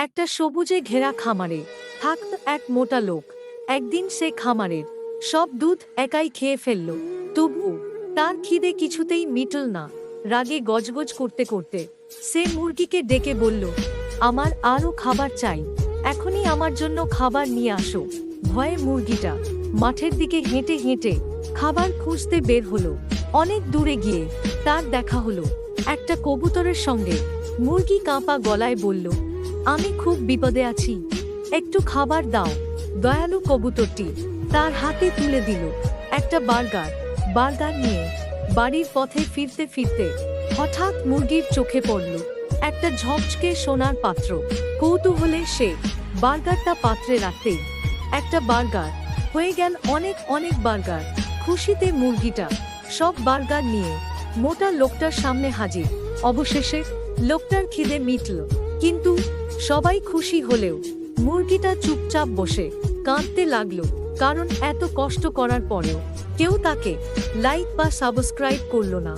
একটা সবুজে ঘেরা খামারে থাকত এক মোটা লোক। একদিন সে খামারের সব দুধ একাই খেয়ে ফেলল। তবু তার খিদে কিছুতেই মিটল না। রাগে গজগজ করতে করতে সে মুরগিকে ডেকে বলল, আমার আরও খাবার চাই, এখনই আমার জন্য খাবার নিয়ে আসো। ভয়ে মুরগিটা মাঠের দিকে হেঁটে হেঁটে খাবার খুঁজতে বের হলো। অনেক দূরে গিয়ে তার দেখা হলো একটা কবুতরের সঙ্গে। মুরগি কাঁপা গলায় বলল, আমি খুব বিপদে আছি, একটু খাবার দাও। দয়ালু কবুতরটি তার হাতে তুলে দিল একটা বার্গার নিয়ে। বাড়ির পথে ফিরতে ফিরতে হঠাৎ মুরগির চোখে পড়ল একটা ঝকঝকে সোনার পাত্র। কৌতূহলে সে বার্গারটা পাত্রে রাখতেই একটা বার্গার হয়ে গেল অনেক অনেক বার্গার। খুশিতে মুরগিটা সব বার্গার নিয়ে মোটা লোকটার সামনে হাজির। অবশেষে লোকটার খিদে মিটল, কিন্তু সবাই খুশি হলেও মুরগিটা চুপচাপ বসে কাঁদতে লাগলো, কারণ এত কষ্ট করার পরেও কেউ তাকে লাইক বা সাবস্ক্রাইব করলো না।